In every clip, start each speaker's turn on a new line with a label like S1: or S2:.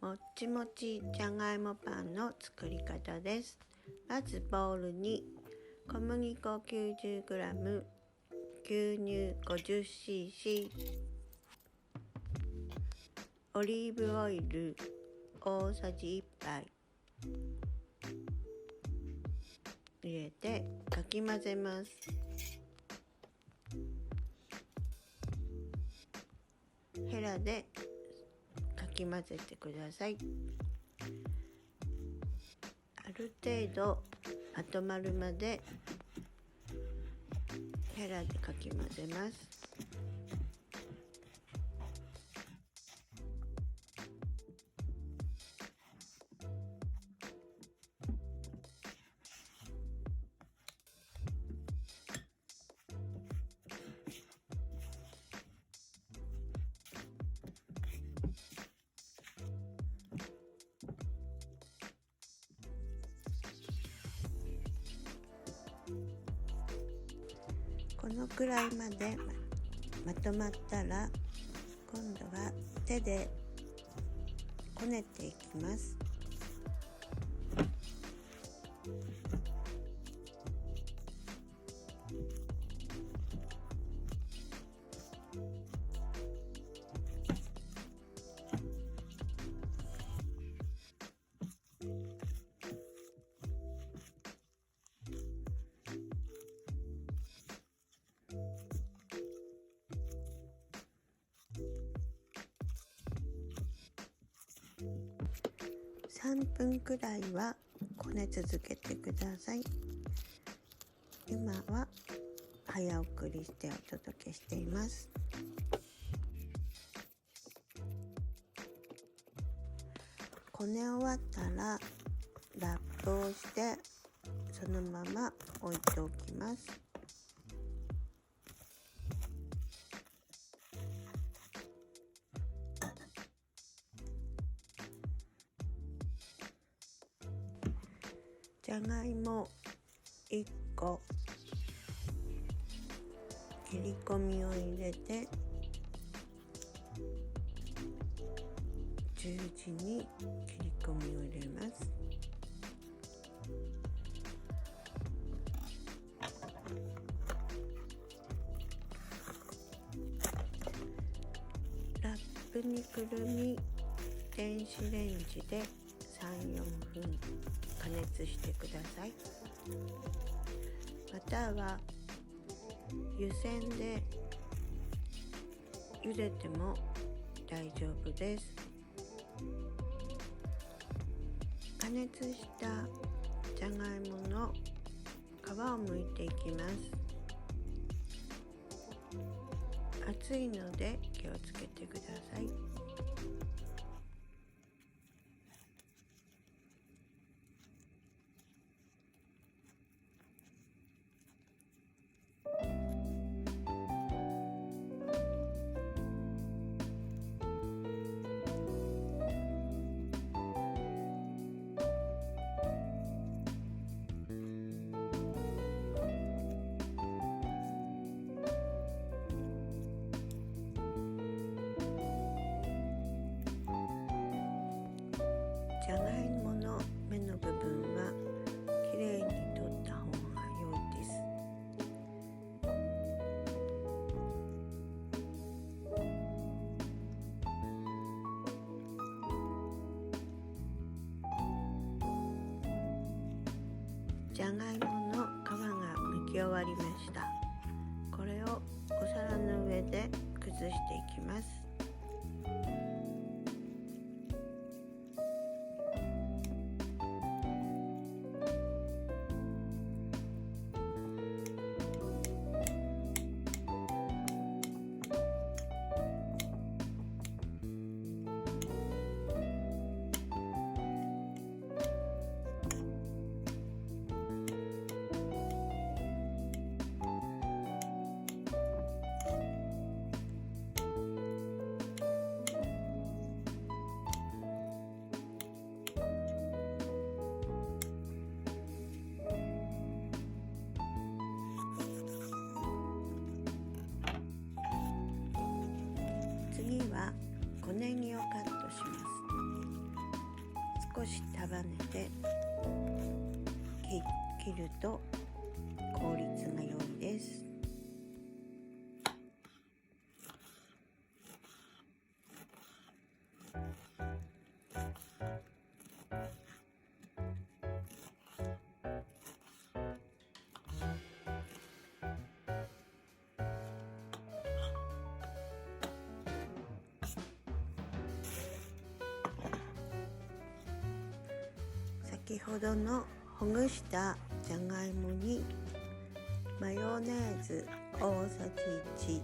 S1: もっちもちじゃがいもパンの作り方です。まずボウルに小麦粉 90g、 牛乳 50cc、 オリーブオイル大さじ1杯入れてかき混ぜます。ヘラでかき混ぜてください。ある程度まとまるまでヘラでかき混ぜます。このくらいまでまとまったら、今度は手でこねていきます。3分くらいはこね続けてください。今は早送りしてお届けしています。こね終わったらラップをしてそのまま置いておきます。じゃがいも1個切り込みを入れて十字に切り込みを入れます。ラップにくるみ電子レンジで 3,4 分加熱してください。または湯煎で茹でても大丈夫です。加熱したじゃがいもの皮を剥いていきます。熱いので気をつけてください。じゃがいもの芽の部分はきれいに取った方が良いです。じゃがいもの皮が剥き終わりました。これをお皿の上で崩していきます。し束ねて切ると効率が良いです。先ほどのほぐしたじゃがいもにマヨネーズ大さじ1、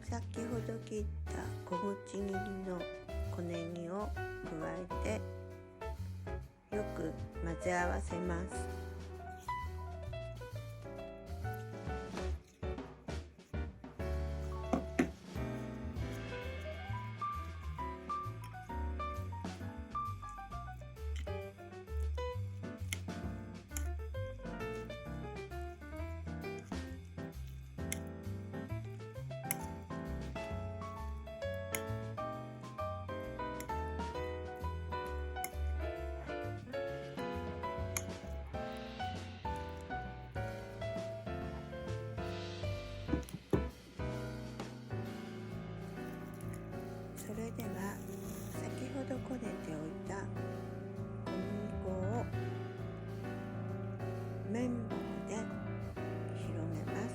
S1: 先ほど切った小口切りの小ネギを加えてよく混ぜ合わせます。それでは先ほどこねておいた小麦粉を麺棒で広げます。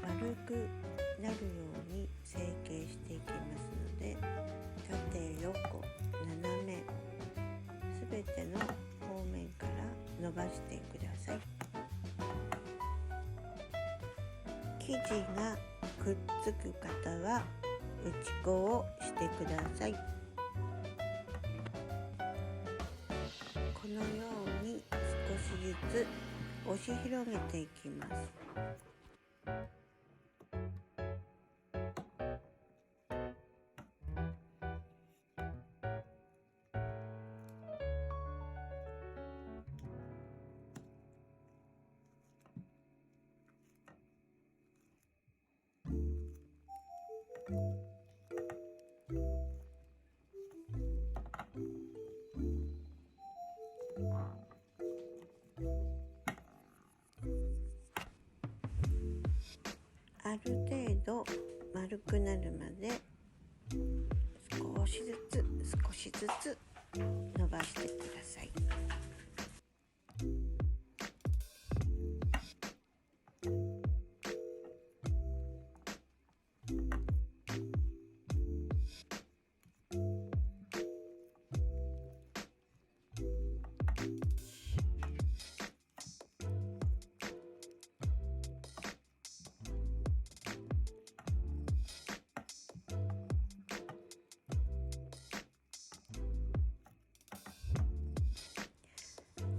S1: 丸くなるように成形していきますので、縦横斜めすべての方面から伸ばしてください。生地がくっつく方は打ち粉をしてください。このように少しずつ押し広げていきます。ある程度丸くなるまで少しずつ伸ばしてください。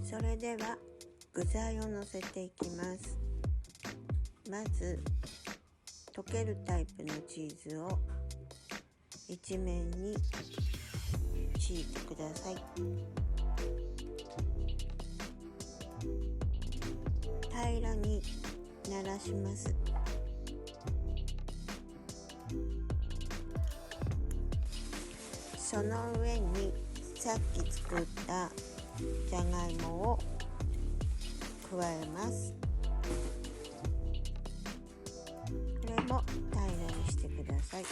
S1: それでは具材をのせていきます。まず溶けるタイプのチーズを一面に敷いてください。平らにならします。その上にさっき作ったじゃがいもを加えます。これも平らにしてください。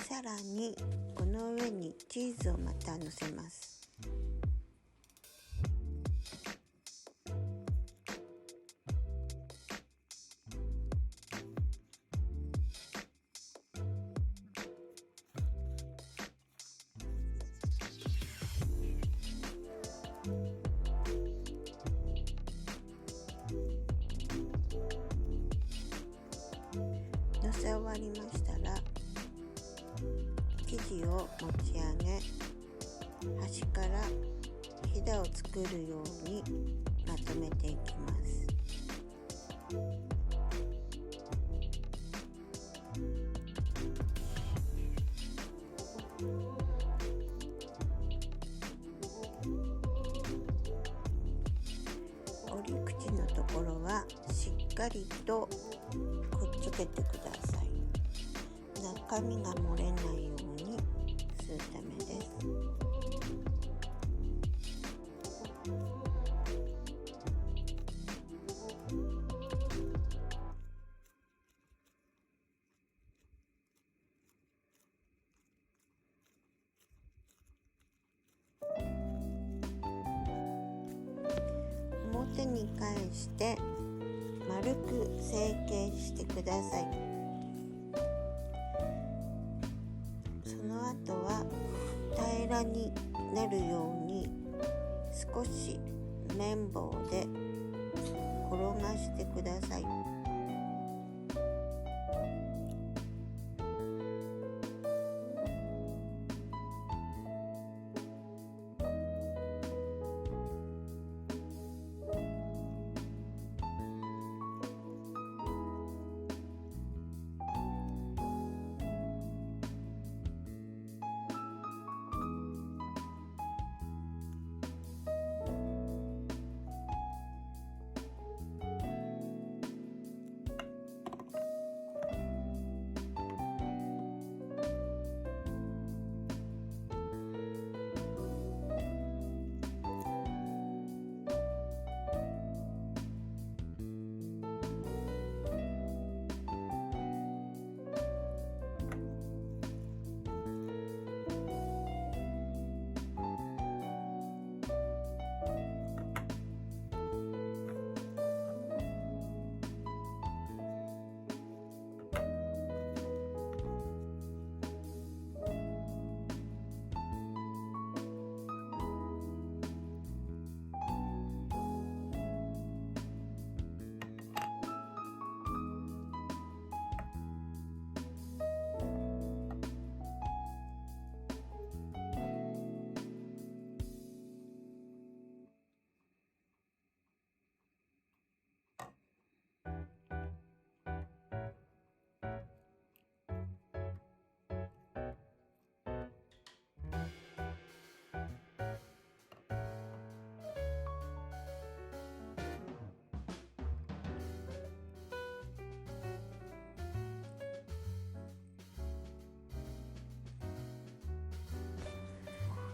S1: さらにこの上にチーズをまたのせます。の終わりましたら、生地を持ち上げ、端からひだを作るようにまとめていきます。折り口のところはしっかりとくっつけてください。中身が漏れないようにするためです。表に返して丸く成形してください。その後は平らになるように少し綿棒で転がしてください。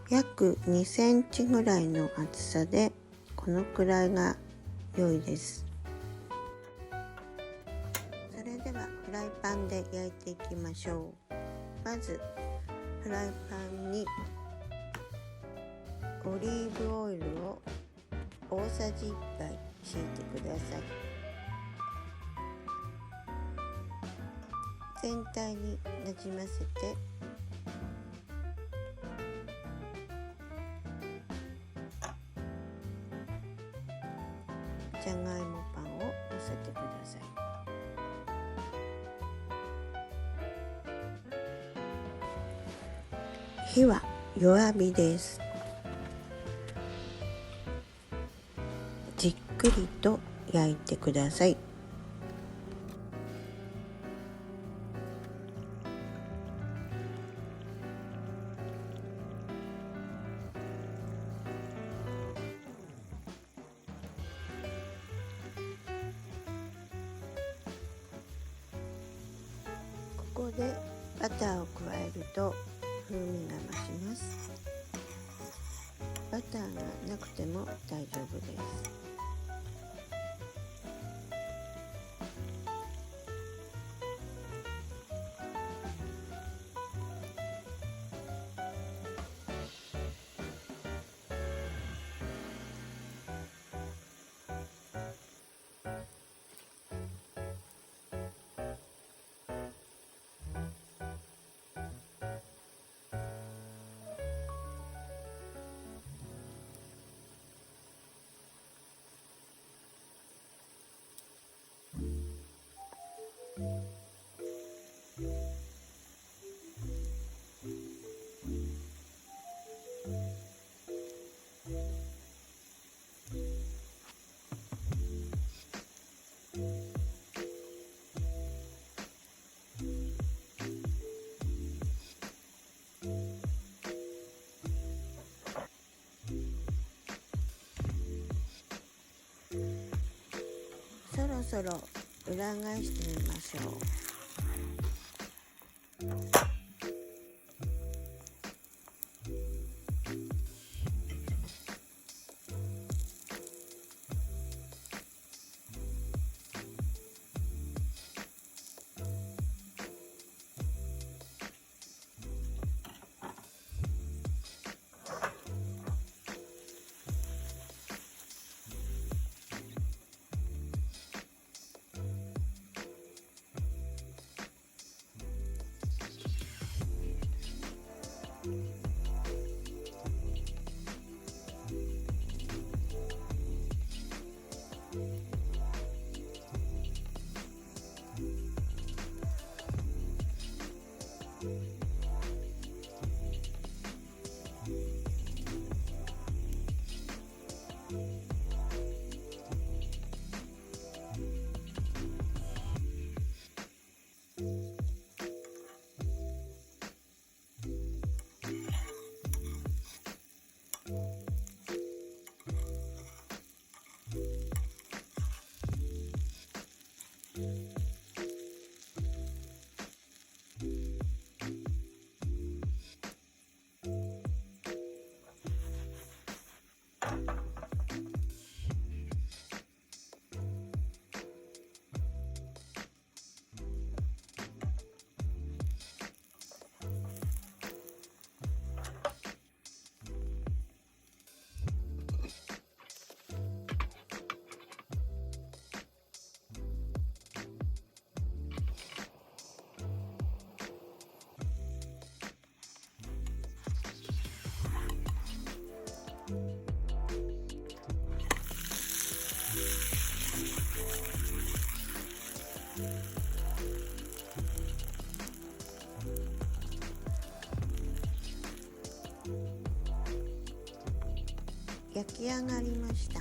S1: 約2センチぐらいの厚さでこのくらいが良いです。それではフライパンで焼いていきましょう。まずフライパンにオリーブオイルを大さじ1杯敷いてください。全体になじませてじゃがいもパンをのせてください。火は弱火です。じっくりと焼いてください。ここでバターを加えると風味が増します。バターがなくても大丈夫です。そろ裏返してみましょう。焼き上がりました。